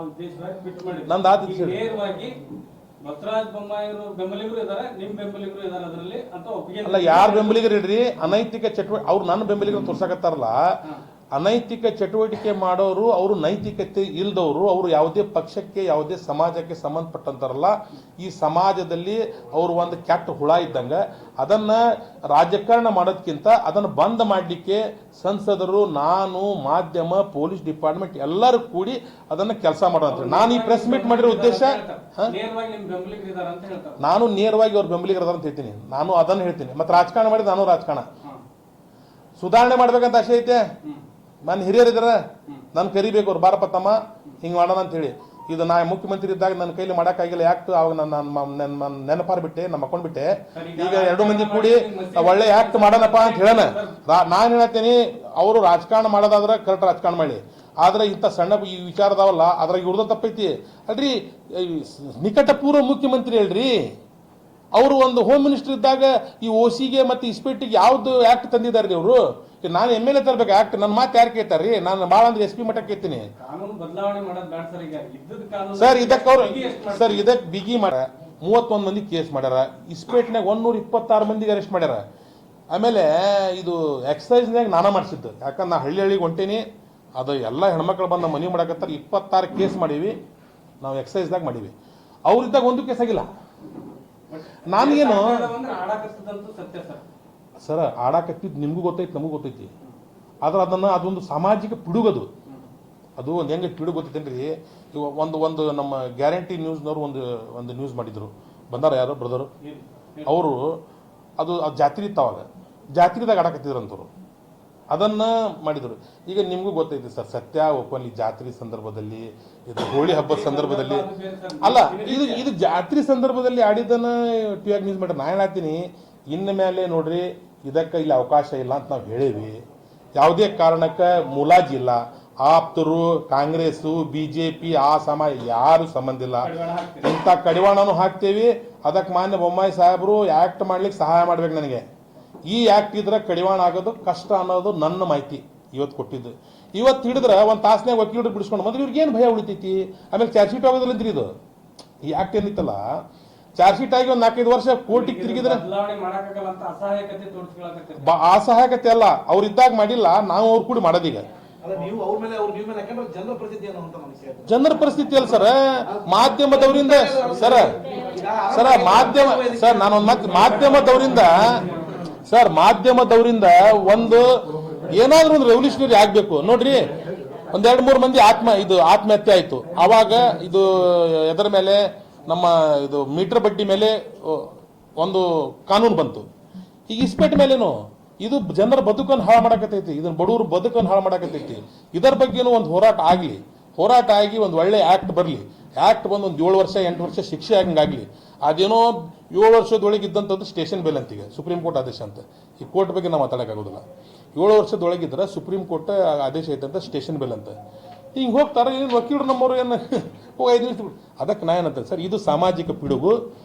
ಉದ್ದೇಶವಾಗಿ ಬಿಟ್ಟು ಮಾಡಿದ್ರು. ನಂದು ಆದ ನೇರವಾಗಿ ಬಸವರಾಜ ಬೊಮ್ಮಾಯಿಯವರು ಬೆಂಬಲಿಗರು ಇದ್ದಾರೆ, ನಿಮ್ ಬೆಂಬಲಿಗರು ಇದ್ದಾರೆ ಅದರಲ್ಲಿ ಅಂತ ಒಪ್ಪಿಗೆ ಅಲ್ಲ. ಯಾರು ಬೆಂಬಲಿಗರು ಇಡ್ರಿ, ಅನೈತಿಕ ಚಟುವಟಿಕೆ ಅವ್ರು ನನ್ನ ಬೆಂಬಲಿಗರು ತೋರ್ಸಕತ್ತಾರಲ್ಲ. ಅನೈತಿಕ ಚಟುವಟಿಕೆ ಮಾಡೋರು, ಅವರು ನೈತಿಕತೆ ಇಲ್ದವರು, ಅವರು ಯಾವುದೇ ಪಕ್ಷಕ್ಕೆ ಯಾವುದೇ ಸಮಾಜಕ್ಕೆ ಸಂಬಂಧಪಟ್ಟಂತಾರಲ್ಲ. ಈ ಸಮಾಜದಲ್ಲಿ ಅವರು ಒಂದು ಕೆಟ್ಟ ಹುಳ ಇದ್ದಂಗ. ಅದನ್ನ ರಾಜಕಾರಣ ಮಾಡೋದಕ್ಕಿಂತ ಅದನ್ನು ಬಂದ್ ಮಾಡಲಿಕ್ಕೆ ಸಂಸದರು, ನಾನು, ಮಾಧ್ಯಮ, ಪೊಲೀಸ್ ಡಿಪಾರ್ಟ್ಮೆಂಟ್ ಎಲ್ಲರೂ ಕೂಡಿ ಅದನ್ನ ಕೆಲಸ ಮಾಡೋದು. ನಾನು ಈ ಪ್ರೆಸ್ ಮೀಟ್ ಮಾಡಿರೋ ಉದ್ದೇಶ, ನಾನು ನೇರವಾಗಿ ಅವ್ರ ಬೆಂಬಲಿಗರ ಅಂತ ಹೇಳ್ತೀನಿ. ನಾನು ಅದನ್ನು ಹೇಳ್ತೀನಿ. ಮತ್ತೆ ರಾಜಕಾರಣ ಮಾಡಿದ್ರೆ ನಾನು ರಾಜಕಾರಣ ಸುಧಾರಣೆ ಮಾಡ್ಬೇಕಂತ ಆಸೆ ಐತೆ. ನಾನು ಹಿರಿಯರಿದಾರ, ನಾನು ಕರಿಬೇಕು ಅವ್ರು, ಬಾರಪ್ಪ ತಮ್ಮ ಹಿಂಗೆ ಮಾಡೋಣ ಅಂತ ಹೇಳಿ. ಇದು ನಾ ಮುಖ್ಯಮಂತ್ರಿ ಇದ್ದಾಗ ನನ್ನ ಕೈಲಿ ಮಾಡೋಕ್ಕಾಗಿಲ್ಲ. ಯಾಕ್ಟ್ ಅವಾಗ ನಾನು ನೆನಪಾರ್ಬಿಟ್ಟೆ, ನಮ್ಮ ಮಕ್ಕೊಂಡ್ಬಿಟ್ಟೆ. ಈಗ 2 ಮಂದಿ ಕೂಡಿ ಒಳ್ಳೆ ಆಕ್ಟ್ ಮಾಡೋಣಪ್ಪ ಅಂತ ಹೇಳೋಣ. ನಾನು ಹೇಳ್ತೀನಿ, ಅವರು ರಾಜಕಾರಣ ಮಾಡೋದಾದ್ರೆ ಕರೆಕ್ಟ್ ರಾಜಕಾರಣ ಮಾಡಿ. ಆದ್ರೆ ಇಂಥ ಸಣ್ಣ ಈ ವಿಚಾರದಾವಲ್ಲ, ಅದ್ರಾಗ ಇವ್ರದ್ದು ತಪ್ಪೈತಿ ಅಲ್ರಿ. ನಿಕಟ ಪೂರ್ವ ಮುಖ್ಯಮಂತ್ರಿ ಹೇಳ್ರಿ, ಅವರು ಒಂದು ಹೋಮ್ ಮಿನಿಸ್ಟರ್ ಇದ್ದಾಗ ಈ ಓಸಿಗೆ ಮತ್ತೆ ಇಸ್ಪೇಟಿಗೆ ಯಾವ್ದು ಆಕ್ಟ್ ತಂದಿದ್ದಾರೆ ಅವರು. ನಾನು MLA ತರಬೇಕು ಆಕ್ಟ್. ನನ್ನ ಮಾತು ಯಾರು ಕೇಳ್ತಾರ್ರಿ? ನಾನು ಭಾಳ ಅಂದ್ರೆ SP ಮಟ್ಟಕ್ಕೆ ಕೇಳ್ತೀನಿ ಸರ್. ಇದಕ್ಕೆ ಬಿಗಿ ಮಾಡ್ಯಾರ, 31 ಮಂದಿ ಕೇಸ್ ಮಾಡ್ಯಾರ. ಇಸ್ಪೇಟ್ನಾಗ 126 ಮಂದಿಗೆ ಅರೆಸ್ಟ್ ಮಾಡ್ಯಾರ. ಆಮೇಲೆ ಇದು ಎಕ್ಸೈಸ್ನಾಗ ನಾನಾ ಮಾಡಿಸಿದ್ದು. ಯಾಕಂದ್ರೆ ನಾ ಹಳ್ಳಿಗೆ ಹೊಂಟೀನಿ, ಅದು ಎಲ್ಲ ಹೆಣ್ಮಕ್ಳು ಬಂದು ಮನೆ ಮಾಡಕತ್ತಾರೆ. 26 ಕೇಸ್ ಮಾಡೀವಿ ನಾವು, ಎಕ್ಸೈಸ್ದಾಗ ಮಾಡೀವಿ. ಅವ್ರಿದ್ದಾಗ ಒಂದು ಕೇಸ್ ಆಗಿಲ್ಲ. ನಾನೇನು ಸರ್ ಆಡಾಕತ್ತಿದ್ದು ನಿಮಗೂ ಗೊತ್ತೈತಿ, ನಮಗೂ ಗೊತ್ತೈತಿ. ಆದ್ರೆ ಅದೊಂದು ಸಾಮಾಜಿಕ ಪಿಡುಗದು. ಅದು ಒಂದು ಹೆಂಗೆ ಪಿಡುಗು ಗೊತ್ತೈತೇನ್ರಿ? ಒಂದು ನಮ್ಮ ಗ್ಯಾರಂಟಿ ನ್ಯೂಸ್ನವ್ರು ಒಂದು ನ್ಯೂಸ್ ಮಾಡಿದ್ರು. ಬಂದಾರ ಯಾರು ಬ್ರದರು ಅವರು. ಅದು ಜಾತ್ರೆ ಇತ್ತು, ಅವಾಗ ಜಾತ್ರೆದಾಗ ಆಡಾಕತ್ತಿದ್ರಂತವ್ರು, ಅದನ್ನ ಮಾಡಿದ್ರು. ಈಗ ನಿಮಗೂ ಗೊತ್ತೈತಿ ಸರ್, ಸತ್ಯ ಒಪ್ಪಲ್ಲಿ ಜಾತ್ರೆ ಸಂದರ್ಭದಲ್ಲಿ, ಇದು ಹೋಳಿ ಹಬ್ಬದ ಸಂದರ್ಭದಲ್ಲಿ ಅಲ್ಲ, ಇದು ಜಾತ್ರೆ ಸಂದರ್ಭದಲ್ಲಿ ಆಡಿದ್ದನ್ನ ಟಿವಿಯಾಗಿ ನ್ಯೂಸ್ ಮಾಡ್ಯಾರ. ನಾ ಹೇಳ್ತೀನಿ, ಇನ್ನು ಮೇಲೆ ನೋಡ್ರಿ, ಇದಕ್ಕೆ ಇಲ್ಲಿ ಅವಕಾಶ ಇಲ್ಲ ಅಂತ ನಾವು ಹೇಳೇವಿ. ಯಾವುದೇ ಕಾರಣಕ್ಕೆ ಮುಲಾಜಿಲ್ಲ. ಆಪ್ತರು, ಕಾಂಗ್ರೆಸ್ಸು, BJP ಆ ಸಮಾಜ ಯಾರು ಸಂಬಂಧ ಇಲ್ಲ. ಇಂಥ ಕಡಿವಾಣನೂ ಹಾಕ್ತೇವಿ. ಅದಕ್ಕೆ ಮಾನ್ಯ ಬೊಮ್ಮಾಯಿ ಸಾಹೇಬರು ಆಕ್ಟ್ ಮಾಡ್ಲಿಕ್ಕೆ ಸಹಾಯ ಮಾಡ್ಬೇಕು ನನಗೆ. ಈ ಆಕ್ಟ್ ಇದ್ರೆ ಕಡಿವಾಣ ಆಗೋದು ಕಷ್ಟ ಅನ್ನೋದು ನನ್ನ ಮಾಹಿತಿ ಇವತ್ತು ಕೊಟ್ಟಿದ್ದು. ಇವತ್ತು ಹಿಡಿದ್ರೆ ಒಂದು ತಾಸನ್ಯಾಗ ವಕೀಲರು ಬಿಡಿಸ್ಕೊಂಡು ಬಂದ್ರೆ ಇವ್ರಿಗೆ ಏನು ಭಯ ಉಳಿತೈತಿ? ಆಮೇಲೆ ಚಾರ್ಜ್ ಶೀಟ್ ಆಗೋದಿಲ್ಲಂತ್ರಿ. ಇದು ಈ ಆಕ್ಟ್ ಏನಿತ್ತಲ್ಲ, ಚಾರ್ಜ್ ಶೀಟ್ ಆಗಿ ಒಂದು 4-5 ವರ್ಷ ಕೋರ್ಟಿಗೆ ತಿರುಗಿದ್ರೆ ಅಸಹಾಯಕತೆ ಅಲ್ಲ. ಅವ್ರು ಇದ್ದಾಗ ಮಾಡಿಲ್ಲ, ನಾವು ಅವ್ರು ಕೂಡ ಮಾಡೋದೀಗ. ಜನರ ಪರಿಸ್ಥಿತಿ ಅಲ್ಲ ಸರ್, ಮಾಧ್ಯಮದವರಿಂದ ಮಾಧ್ಯಮದವರಿಂದ ಒಂದು ಏನಾದ್ರೂ ಒಂದು ರೆವಲ್ಯೂಷನರಿ ಆಗ್ಬೇಕು ನೋಡ್ರಿ. ಒಂದ್ 2-3 ಮಂದಿ ಆತ್ಮಹತ್ಯೆ ಆಯ್ತು. ಅವಾಗ ಇದು ಎದರ ಮೇಲೆ, ನಮ್ಮ ಇದು ಮೀಟರ್ ಬಡ್ಡಿ ಮೇಲೆ ಒಂದು ಕಾನೂನು ಬಂತು. ಈಗ ಇಸ್ಪೇಟ್ ಮೇಲೇನು ಇದು ಜನರ ಬದುಕನ್ನು ಹಾಳು ಮಾಡಕತ್ತೈತಿ, ಇದನ್ನ ಬಡವರು ಬದುಕನ್ನು ಹಾಳು ಮಾಡಕತ್ತೈತಿ. ಇದರ ಬಗ್ಗೆನೂ ಒಂದು ಹೋರಾಟ ಆಗಿ ಒಂದು ಒಳ್ಳೆ ಆಕ್ಟ್ ಬರಲಿ. ಆಕ್ಟ್ ಬಂದು ಒಂದು 7 ವರ್ಷ 8 ವರ್ಷ ಶಿಕ್ಷೆ ಆಗಂಗಾಗ್ಲಿ. ಅದೇನೋ 7 ವರ್ಷದೊಳಗೆ ಇದ್ದಂಥದ್ದು ಸ್ಟೇಷನ್ ಬೇಲ್ ಅಂತೀಗ, ಸುಪ್ರೀಂ ಕೋರ್ಟ್ ಆದೇಶ ಅಂತ. ಈ ಕೋರ್ಟ್ ಬಗ್ಗೆ ನಾವು ಮಾತಾಡೋಕ್ಕಾಗೋದಿಲ್ಲ. 7 ವರ್ಷದೊಳಗಿದ್ರೆ ಸುಪ್ರೀಂ ಕೋರ್ಟ್ ಆದೇಶ ಐತಂತ ಸ್ಟೇಷನ್ ಬೇಲ್ ಅಂತ. ಹಿಂಗೆ ಹೋಗ್ತಾರೆ. ಏನು ವಕೀಲರು ನಮ್ಮವರು ಏನು 5 ನಿಮಿಷ. ಅದಕ್ಕೆ ನಾ ಏನಂತ ಸರ್, ಇದು ಸಾಮಾಜಿಕ ಪಿಡುಗು.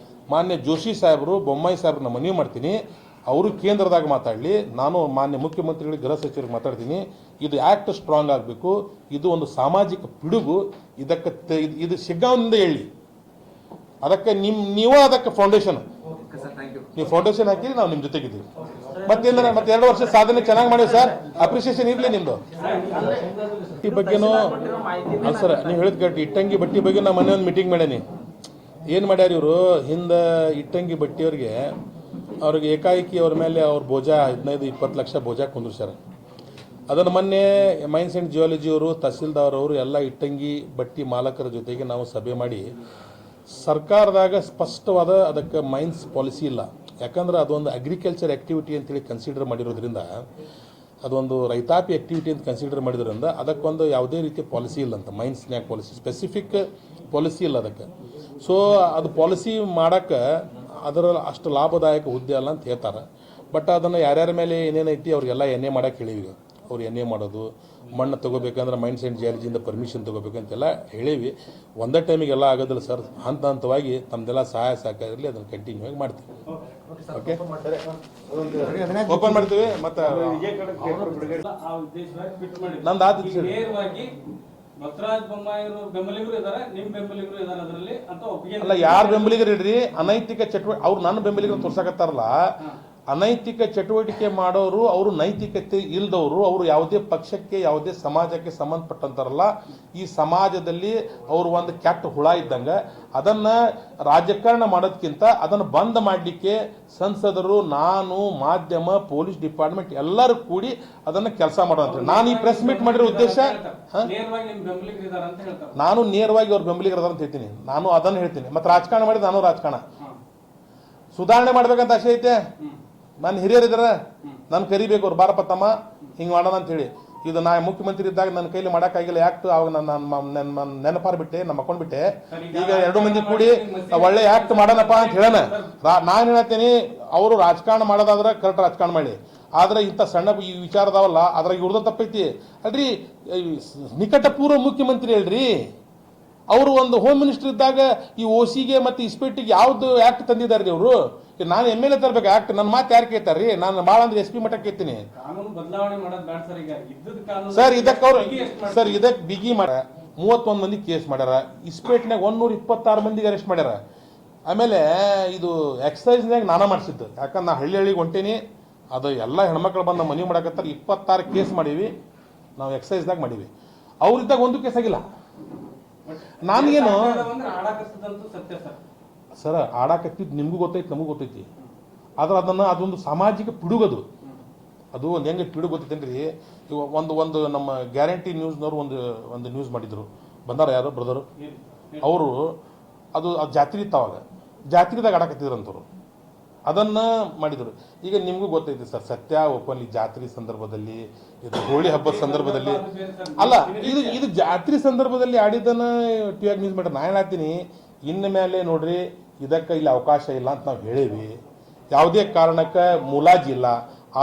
ಮಾನ್ಯ ಜೋಶಿ ಸಾಹೇಬರು, ಬೊಮ್ಮಾಯಿ ಸಾಹೇಬ್ರನ್ನ ಮನವಿ ಮಾಡ್ತೀನಿ, ಅವರು ಕೇಂದ್ರದಾಗ ಮಾತಾಡಲಿ. ನಾನು ಮಾನ್ಯ ಮುಖ್ಯಮಂತ್ರಿಗಳಿಗೆ, ಗೃಹ ಸಚಿವರಿಗೆ ಮಾತಾಡ್ತೀನಿ. ಇದು ಆಕ್ಟ್ ಸ್ಟ್ರಾಂಗ್ ಆಗಬೇಕು. ಇದು ಒಂದು ಸಾಮಾಜಿಕ ಪಿಡುಗು. ಇದು ಶಿಗ್ಗಾಂವದಿಂದ ಹೇಳಿ. ಅದಕ್ಕೆ ನೀವು ಅದಕ್ಕೆ ಫೌಂಡೇಶನ್, ನೀವು ಫೌಂಡೇಶನ್ ಹಾಕಿರಿ, ನಾವು ನಿಮ್ಮ ಜೊತೆಗಿದ್ದೀವಿ. ಮತ್ತೆ 2 ವರ್ಷ ಸಾಧನೆ ಚೆನ್ನಾಗಿ ಮಾಡಿವಿ ಸರ್, ಅಪ್ರಿಸಿಯೇಷನ್ ಇರಲಿ ನಿಮ್ದು. ಈ ಬಗ್ಗೆನೂ ಅಲ್ಲ ಸರ್, ನೀವು ಹೇಳಿದ್ ಕೇಳಿ, ಇಟ್ಟಂಗಿ ಬಟ್ಟಿ ಬಗ್ಗೆ ನಾ ಮೊನ್ನೆ ಒಂದು ಮೀಟಿಂಗ್ ಮಾಡೇನಿ. ಏನು ಮಾಡ್ಯಾರ ಇವರು, ಹಿಂದೆ ಇಟ್ಟಂಗಿ ಬಟ್ಟಿಯವ್ರಿಗೆ ಅವ್ರಿಗೆ ಏಕಾಏಕಿ ಅವ್ರ ಮೇಲೆ ಅವ್ರ ಬೋಜಾ 15-20 ಲಕ್ಷ ಬೋಜಾ ಕುಂದ್ರಿಸ್ಯಾರ. ಅದನ್ನು ಮೊನ್ನೆ ಮೈನ್ಸ್ ಆ್ಯಂಡ್ ಜಿಯಾಲಜಿ ಅವರು, ತಹಸೀಲ್ದಾರ್ ಅವರು ಎಲ್ಲ ಇಟ್ಟಂಗಿ ಬಟ್ಟಿ ಮಾಲಕರ ಜೊತೆಗೆ ನಾವು ಸಭೆ ಮಾಡಿ, ಸರ್ಕಾರದಾಗ ಸ್ಪಷ್ಟವಾದ ಅದಕ್ಕೆ ಮೈನ್ಸ್ ಪಾಲಿಸಿ ಇಲ್ಲ. ಯಾಕಂದ್ರೆ ಅದೊಂದು ಅಗ್ರಿಕಲ್ಚರ್ ಆ್ಯಕ್ಟಿವಿಟಿ ಅಂತೇಳಿ ಕನ್ಸಿಡರ್ ಮಾಡಿರೋದ್ರಿಂದ, ಅದೊಂದು ರೈತಾಪಿ ಆ್ಯಕ್ಟಿವಿಟಿ ಅಂತ ಕನ್ಸಿಡರ್ ಮಾಡಿದ್ರಿಂದ ಅದಕ್ಕೊಂದು ಯಾವುದೇ ರೀತಿಯ ಪಾಲಿಸಿ ಇಲ್ಲ ಅಂತ. ಮೈನ್ಸ್ನ್ಯಾಗ ಪಾಲಿಸಿ, ಸ್ಪೆಸಿಫಿಕ್ ಪಾಲಿಸಿ ಇಲ್ಲ ಅದಕ್ಕೆ. ಸೊ ಅದು ಪಾಲಿಸಿ ಮಾಡೋಕ್ಕೆ ಅದರ ಅಷ್ಟು ಲಾಭದಾಯಕ ಹುದ್ದೆ ಅಲ್ಲ ಅಂತ ಹೇಳ್ತಾರೆ. ಬಟ್ ಅದನ್ನು ಯಾರ್ಯಾರ ಮೇಲೆ ಏನೇನೈತಿ ಅವ್ರಿಗೆಲ್ಲ ಎನ್ ಎ ಮಾಡೋಕೆ ಹೇಳೀವಿ. ಅವ್ರು ಎನ್ ಎ ಮಾಡೋದು, ಮಣ್ಣು ತೊಗೋಬೇಕಂದ್ರೆ ಮೈನ್ಸ್ ಆ್ಯಂಡ್ ಜಿಯಾಲಜಿಯಿಂದ ಪರ್ಮಿಷನ್ ತೊಗೋಬೇಕಂತೆಲ್ಲ ಹೇಳೀವಿ. ಒಂದೇ ಟೈಮಿಗೆಲ್ಲ ಆಗೋದಿಲ್ಲ ಸರ್, ಹಂತವಾಗಿ ತಮ್ಮದೆಲ್ಲ ಸಹಾಯ ಸಹಕಾರದಲ್ಲಿ ಅದನ್ನು ಕಂಟಿನ್ಯೂ ಆಗಿ ಮಾಡ್ತೀವಿ. ಓಕೆ, ಓಪನ್ ಮಾಡ್ತೀವಿ. ಮತ್ತು ನಂದು ಆದ ಬಸವರಾಜ ಬೊಮ್ಮಾಯಿಯವರು ಬೆಂಬಲಿಗರು ಇದಾರೆ, ನಿಮ್ ಬೆಂಬಲಿಗರು ಇದಾರೆ ಅದರಲ್ಲಿ ಅಂತ ಒಪ್ಪಿಗೆ ಅಲ್ಲ, ಯಾರು ಬೆಂಬಲಿಗರು ಇಡ್ರಿ, ಅನೈತಿಕ ಚಟುವಟಿಕೆ ಅವ್ರು ನನ್ನ ಬೆಂಬಲಿಗರು ತೋರ್ಸಕತ್ತಾರಲ್ಲ, ಅನೈತಿಕ ಚಟುವಟಿಕೆ ಮಾಡೋರು, ಅವರು ನೈತಿಕತೆ ಇಲ್ದವರು, ಅವರು ಯಾವುದೇ ಪಕ್ಷಕ್ಕೆ ಯಾವುದೇ ಸಮಾಜಕ್ಕೆ ಸಂಬಂಧಪಟ್ಟಂತಾರಲ್ಲ, ಈ ಸಮಾಜದಲ್ಲಿ ಅವರು ಒಂದು ಕೆಟ್ಟ ಹುಳ ಇದ್ದಂಗ, ಅದನ್ನ ರಾಜಕಾರಣ ಮಾಡೋದಕ್ಕಿಂತ ಅದನ್ನು ಬಂದ್ ಮಾಡಲಿಕ್ಕೆ ಸಂಸದರು, ನಾನು, ಮಾಧ್ಯಮ, ಪೊಲೀಸ್ ಡಿಪಾರ್ಟ್ಮೆಂಟ್ ಎಲ್ಲರೂ ಕೂಡಿ ಅದನ್ನ ಕೆಲಸ ಮಾಡೋದು. ನಾನು ಈ ಪ್ರೆಸ್ ಮೀಟ್ ಮಾಡಿರೋ ಉದ್ದೇಶ, ನೇರವಾಗಿ ನಿಮ್ ಬೆಂಬಲಿಗರು ಇದಾರೆ ಅಂತ ಹೇಳ್ತಾರೆ. ನಾನು ನೇರವಾಗಿ ಅವ್ರ ಬೆಂಬಲಿಗರು ಅದಾರ ಅಂತ ಹೇಳ್ತೀನಿ, ನಾನು ಅದನ್ನು ಹೇಳ್ತೀನಿ. ಮತ್ತೆ ರಾಜಕಾರಣ ಮಾಡಿದ್ರೆ ನಾನು ರಾಜಕಾರಣ ಸುಧಾರಣೆ ಮಾಡ್ಬೇಕಂತ ಆಸೆ ಐತೆ. ನಾನು ಹಿರಿಯರಿದಾರ, ನಾನು ಕರಿಬೇಕು ಅವ್ರು, ಬಾರಪ್ಪ ತಮ್ಮ ಹಿಂಗೆ ಮಾಡೋಣ ಅಂತ ಹೇಳಿ. ಇದು ನಾ ಮುಖ್ಯಮಂತ್ರಿ ಇದ್ದಾಗ ನನ್ನ ಕೈಲಿ ಮಾಡೋಕ್ಕಾಗಿಲ್ಲ, ಆ್ಯಕ್ಟ್ ಅವಾಗ ನನ್ನ ನೆನಪಾರ್ಬಿಟ್ಟೆ, ನಮ್ಮ ಮಕ್ಕೊಂಡ್ಬಿಟ್ಟೆ. ಈಗ 2 ಮಂದಿ ಕೂಡಿ ಒಳ್ಳೆ ಆ್ಯಕ್ಟ್ ಮಾಡೋಣಪ್ಪ ಅಂತ ಹೇಳೋಣ. ನಾನು ಹೇಳ್ತೀನಿ, ಅವರು ರಾಜಕಾರಣ ಮಾಡೋದಾದ್ರೆ ಕರೆಕ್ಟ್ ರಾಜಕಾರಣ ಮಾಡಿ, ಆದ್ರೆ ಇಂಥ ಸಣ್ಣ ಈ ವಿಚಾರದವಲ್ಲ, ಅದ್ರಾಗ ಇವ್ರದ್ದು ತಪ್ಪೈತಿ ಅಲ್ರಿ. ನಿಕಟ ಪೂರ್ವ ಮುಖ್ಯಮಂತ್ರಿ ಹೇಳ್ರಿ, ಅವರು ಒಂದು ಹೋಮ್ ಮಿನಿಸ್ಟರ್ ಇದ್ದಾಗ ಈ ಓಸಿಗೆ ಮತ್ತು ಇಸ್ಪೇಟಿಗೆ ಯಾವ್ದು ಆ್ಯಕ್ಟ್ ತಂದಿದ್ದಾರೆ ಅವರು? ನಾನು MLA ತರಬೇಕು ಆ್ಯಕ್ಟ್, ನನ್ನ ಮಾತು ಯಾರು ಕೇಳ್ತಾರ್ರಿ? ನಾನು ಭಾಳ ಅಂದ್ರೆ SP ಮಟ್ಟಕ್ಕೆ ಕೇಳ್ತೀನಿ ಕಾನೂನು ಬದಲಾವಣೆ ಮಾಡೋದು ಬೇಡ ಸರ್. ಈಗ ಇದ್ದದ ಕಾನೂನು ಸರ್, ಇದಕ್ಕೆ ಅವರು ಸರ್ ಇದಕ್ಕೆ ಬಿಗಿ ಮಾಡ್ಯಾರ, 31 ಮಂದಿ ಕೇಸ್ ಮಾಡ್ಯಾರ, ಇಸ್ಪೇಟ್ನಾಗ 126 ಮಂದಿಗೆ ಅರೆಸ್ಟ್ ಮಾಡ್ಯಾರ. ಆಮೇಲೆ ಇದು ಎಕ್ಸೈಸ್ನಾಗ ನಾನಾ ಮಾಡಿಸಿದ್ದು, ಯಾಕಂದ್ರೆ ನಾ ಹಳ್ಳಿಗೆ ಹೊಂಟೀನಿ, ಅದು ಎಲ್ಲ ಹೆಣ್ಮಕ್ಳು ಬಂದು ಮನೆ ಮಾಡಕತ್ತಾರೆ. 26 ಕೇಸ್ ಮಾಡೀವಿ ನಾವು, ಎಕ್ಸೈಸ್ದಾಗ ಮಾಡೀವಿ. ಅವ್ರಿದ್ದಾಗ ಒಂದು ಕೇಸ್ ಆಗಿಲ್ಲ. ನಾನೇನು ಸತ್ಯ ಸರ್, ಸರ್ ಆಡಾಕತ್ತಿದ್ದು ನಿಮಗೂ ಗೊತ್ತೈತಿ, ನಮಗೂ ಗೊತ್ತೈತಿ. ಆದ್ರೆ ಅದೊಂದು ಸಾಮಾಜಿಕ ಪಿಡುಗದು. ಅದು ಒಂದು ಹೆಂಗೆ ಪಿಡುಗು ಗೊತ್ತೈತೇನ್ರಿ? ಒಂದು ನಮ್ಮ ಗ್ಯಾರಂಟಿ ನ್ಯೂಸ್ನವ್ರು ಒಂದು ನ್ಯೂಸ್ ಮಾಡಿದ್ರು, ಬಂದಾರ ಯಾರು ಬ್ರದರು, ಅವರು ಅದು ಜಾತ್ರೆ ಇತ್ತು, ಅವಾಗ ಜಾತ್ರೆದಾಗ ಆಡಾಕತ್ತಿದ್ರಂತವ್ರು, ಅದನ್ನ ಮಾಡಿದ್ರು. ಈಗ ನಿಮಗೂ ಗೊತ್ತೈತಿ ಸರ್, ಸತ್ಯ ಓಪನ್ಲಿ ಜಾತ್ರೆ ಸಂದರ್ಭದಲ್ಲಿ, ಇದು ಹೋಳಿ ಹಬ್ಬದ ಸಂದರ್ಭದಲ್ಲಿ ಅಲ್ಲ, ಇದು ಜಾತ್ರೆ ಸಂದರ್ಭದಲ್ಲಿ ಆಡಿದ್ದನ್ನ ಟಿವಿಯಾಗಿ ನ್ಯೂಸ್ ಮಾಡ್ಯಾರ. ನಾ ಏನಾಗ್ತೀನಿ, ಇನ್ನು ಮೇಲೆ ನೋಡ್ರಿ, ಇದಕ್ಕೆ ಇಲ್ಲಿ ಅವಕಾಶ ಇಲ್ಲ ಅಂತ ನಾವು ಹೇಳೀವಿ. ಯಾವುದೇ ಕಾರಣಕ್ಕೆ ಮುಲಾಜಿಲ್ಲ.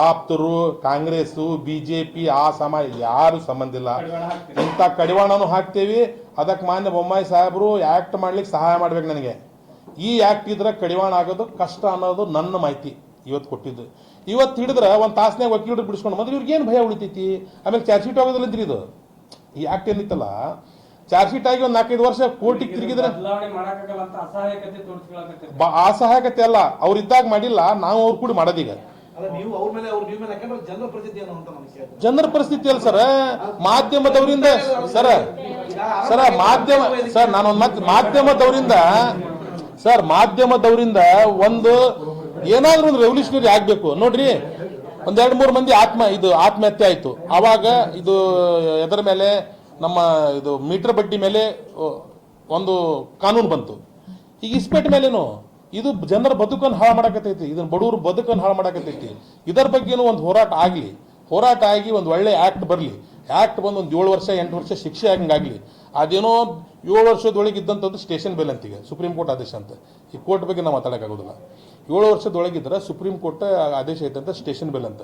ಆಪ್ತರು, ಕಾಂಗ್ರೆಸ್ಸು, BJP, ಆ ಸಮಾಜ ಯಾರು ಸಂಬಂಧ ಇಲ್ಲ. ಇಂಥ ಕಡಿವಾಣನೂ ಹಾಕ್ತೇವಿ. ಅದಕ್ಕೆ ಮಾನ್ಯ ಬೊಮ್ಮಾಯಿ ಸಾಹೇಬರು ಆ್ಯಕ್ಟ್ ಮಾಡ್ಲಿಕ್ಕೆ ಸಹಾಯ ಮಾಡ್ಬೇಕು ನನಗೆ. ಈ ಆ್ಯಕ್ಟ್ ಇದ್ರೆ ಕಡಿವಾಣ ಆಗೋದು ಕಷ್ಟ ಅನ್ನೋದು ನನ್ನ ಮಾಹಿತಿ ಇವತ್ತು ಕೊಟ್ಟಿದ್ದು. ಇವತ್ತು ಹಿಡಿದ್ರೆ ಒಂದು ತಾಸನ್ಯಾಗ ವಕೀಲರು ಬಿಡಿಸ್ಕೊಂಡು ಬಂದ್ರೆ ಇವ್ರಿಗೇನು ಭಯ ಉಳಿತೈತಿ? ಆಮೇಲೆ ಚಾರ್ಜ್ ಶೀಟ್ ಆಗೋದಿಲ್ಲ ಅಂದ್ರಿ. ಇದು ಈ ಆ್ಯಕ್ಟ್ ಏನಿತ್ತಲ್ಲ, ಚಾರ್ಜ್ ಶೀಟ್ ಆಗಿ ಒಂದು 4-5 ವರ್ಷ ಕೋರ್ಟಿಗೆ ತಿರುಗಿದ್ರೆ ಅಸಹಾಯಕತೆ ಅಲ್ಲ, ಅವ್ರು ಇದ್ದಾಗ ಮಾಡಿಲ್ಲ, ನಾವು ಅವ್ರು ಕೂಡ ಮಾಡೋದೀಗ. ಜನರ ಪರಿಸ್ಥಿತಿ ಅಲ್ಲ ಸರ್, ಮಾಧ್ಯಮದವರಿಂದ ಮಾಧ್ಯಮದವರಿಂದ ಒಂದು ಏನಾದ್ರೂ ಒಂದು ರೆವಲ್ಯೂಷನರಿ ಆಗ್ಬೇಕು ನೋಡ್ರಿ. ಒಂದ್ 2-3 ಮಂದಿ ಆತ್ಮಹತ್ಯೆ ಆಯ್ತು. ಆವಾಗ ಇದು ಎದರ ಮೇಲೆ, ನಮ್ಮ ಇದು ಮೀಟರ್ ಬಡ್ಡಿ ಮೇಲೆ ಒಂದು ಕಾನೂನು ಬಂತು. ಈಗ ಇಸ್ಪೇಟ್ ಮೇಲೇನು ಇದು ಜನರ ಬದುಕನ್ನು ಹಾಳು ಮಾಡಕತ್ತೈತಿ, ಇದನ್ನ ಬಡವರು ಬದುಕನ್ನು ಹಾಳು ಮಾಡಕತ್ತೈತಿ. ಇದರ ಬಗ್ಗೆನೂ ಒಂದು ಹೋರಾಟ ಆಗಿ ಒಂದು ಒಳ್ಳೆ ಆ್ಯಕ್ಟ್ ಬರಲಿ. ಆ್ಯಕ್ಟ್ ಬಂದು ಒಂದು 7 ವರ್ಷ 8 ವರ್ಷ ಶಿಕ್ಷೆ ಆಗಂಗಾಗಲಿ. ಅದೇನೋ 7 ವರ್ಷದೊಳಗೆ ಇದ್ದಂಥದ್ದು ಸ್ಟೇಷನ್ ಬೇಲ್ ಅಂತೀಗ, ಸುಪ್ರೀಂ ಕೋರ್ಟ್ ಆದೇಶ ಅಂತ. ಈ ಕೋರ್ಟ್ ಬಗ್ಗೆ ನಾವು ಮಾತಾಡೋಕ್ಕಾಗೋದಿಲ್ಲ. 7 ವರ್ಷದೊಳಗಿದ್ರೆ ಸುಪ್ರೀಂ ಕೋರ್ಟ್ ಆದೇಶ ಐತಂತ ಸ್ಟೇಷನ್ ಬೇಲ್ ಅಂತ.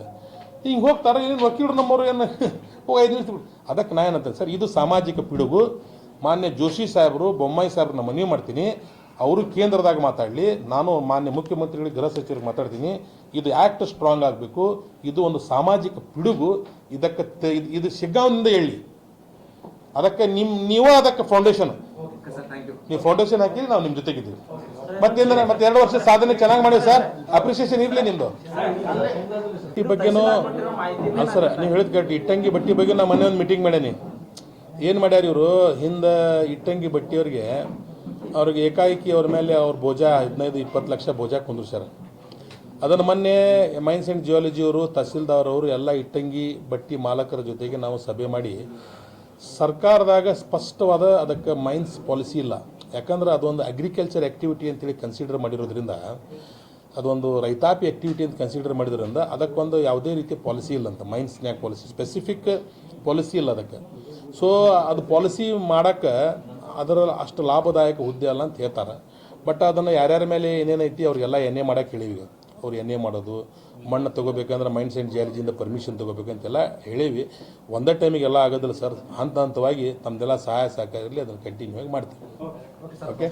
ಹಿಂಗೆ ಹೋಗ್ತಾರೆ, ಏನು ವಕೀಲರು ನಮ್ಮವರು ಏನು 5 ನಿಮಿಷ. ಅದಕ್ಕೆ ನಾ ಏನಂತ ಸರ್, ಇದು ಸಾಮಾಜಿಕ ಪಿಡುಗು. ಮಾನ್ಯ ಜೋಶಿ ಸಾಹೇಬರು, ಬೊಮ್ಮಾಯಿ ಸಾಹೇಬ್ರನ್ನ ಮನವಿ ಮಾಡ್ತೀನಿ, ಅವರು ಕೇಂದ್ರದಾಗ ಮಾತಾಡಲಿ, ನಾನು ಮಾನ್ಯ ಮುಖ್ಯಮಂತ್ರಿಗಳಿಗೆ, ಗೃಹ ಸಚಿವರಿಗೆ ಮಾತಾಡ್ತೀನಿ. ಇದು ಆ್ಯಕ್ಟ್ ಸ್ಟ್ರಾಂಗ್ ಆಗಬೇಕು. ಇದು ಒಂದು ಸಾಮಾಜಿಕ ಪಿಡುಗು. ಇದಕ್ಕೆ ಇದು ಶಿಗ್ಗಾಂವದಿಂದ ಹೇಳಿ, ಅದಕ್ಕೆ ನೀವು ಅದಕ್ಕೆ ಫೌಂಡೇಶನ್, ನೀವು ಫೌಂಡೇಶನ್ ಹಾಕಿ ನಾವು ನಿಮ್ಮ ಜೊತೆಗಿದ್ದೀವಿ. ಮತ್ತೆ 2 ವರ್ಷ ಸಾಧನೆ ಚೆನ್ನಾಗಿ ಮಾಡಿವಿ ಸರ್, ಅಪ್ರಿಸಿಯೇಷನ್ ಇರಲಿ ನಿಮ್ದು. ಈ ಬಗ್ಗೆನೂ ಸರ್ ನೀವು ಹೇಳಿದ್ ಕರೆಕ್ಟ್. ಇಟ್ಟಂಗಿ ಬಟ್ಟಿ ಬಗ್ಗೆ ನಾ ಮೊನ್ನೆ ಒಂದು ಮೀಟಿಂಗ್ ಮಾಡೇನಿ. ಏನು ಮಾಡ್ಯಾರ ಇವರು, ಹಿಂದೆ ಇಟ್ಟಂಗಿ ಬಟ್ಟಿಯವ್ರಿಗೆ ಅವ್ರಿಗೆ ಏಕಾಏಕಿ ಅವ್ರ ಮೇಲೆ ಅವ್ರ ಬೋಜಾ 15-20 ಲಕ್ಷ ಬೋಜಾ ಕುಂದ್ರಿಸ್ಯಾರ. ಅದನ್ನು ಮೊನ್ನೆ ಮೈನ್ಸ್ ಆ್ಯಂಡ್ ಜಿಯಾಲಜಿ ಅವರು, ತಹಸೀಲ್ದಾರ್ ಅವರು ಎಲ್ಲ ಇಟ್ಟಂಗಿ ಬಟ್ಟಿ ಮಾಲಕರ ಜೊತೆಗೆ ನಾವು ಸಭೆ ಮಾಡಿ, ಸರ್ಕಾರದಾಗ ಸ್ಪಷ್ಟವಾದ ಅದಕ್ಕೆ ಮೈನ್ಸ್ ಪಾಲಿಸಿ ಇಲ್ಲ. ಯಾಕಂದ್ರೆ ಅದೊಂದು ಅಗ್ರಿಕಲ್ಚರ್ ಆ್ಯಕ್ಟಿವಿಟಿ ಅಂತೇಳಿ ಕನ್ಸಿಡರ್ ಮಾಡಿರೋದ್ರಿಂದ, ಅದೊಂದು ರೈತಾಪಿ ಆ್ಯಕ್ಟಿವಿಟಿ ಅಂತ ಕನ್ಸಿಡರ್ ಮಾಡಿದ್ರಿಂದ ಅದಕ್ಕೊಂದು ಯಾವುದೇ ರೀತಿ ಪಾಲಿಸಿ ಇಲ್ಲ ಅಂತ. ಮೈನ್ಸ್ನ್ಯಾಗ ಪಾಲಿಸಿ, ಸ್ಪೆಸಿಫಿಕ್ ಪಾಲಿಸಿ ಇಲ್ಲ ಅದಕ್ಕೆ. ಸೊ ಅದು ಪಾಲಿಸಿ ಮಾಡೋಕ್ಕೆ ಅದರ ಅಷ್ಟು ಲಾಭದಾಯಕ ಹುದ್ದೆ ಅಲ್ಲ ಅಂತ ಹೇಳ್ತಾರೆ. ಬಟ್ ಅದನ್ನು ಯಾರ್ಯಾರ ಮೇಲೆ ಏನೇನೈತಿ ಅವ್ರಿಗೆಲ್ಲ ಎನ್ ಎ ಮಾಡೋಕೆ ಹೇಳೀವಿ. ಅವ್ರು ಎನ್ ಎ ಮಾಡೋದು, ಮಣ್ಣು ತೊಗೋಬೇಕಂದ್ರೆ ಮೈನ್ಸ್ ಆ್ಯಂಡ್ ಜಿಯಾಲಜಿಯಿಂದ ಪರ್ಮಿಷನ್ ತೊಗೋಬೇಕಂತೆಲ್ಲ ಹೇಳೀವಿ. ಒಂದೇ ಟೈಮಿಗೆಲ್ಲ ಆಗೋದಿಲ್ಲ ಸರ್, ಹಂತವಾಗಿ ತಮ್ಮದೆಲ್ಲ ಸಹಾಯ ಸಹಕಾರ ಅದನ್ನು ಕಂಟಿನ್ಯೂ ಆಗಿ ಮಾಡ್ತೀವಿ. ಓಕೆ,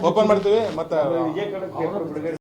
ಓಪನ್ ಮಾಡ್ತೀವಿ. ಮತ್ತು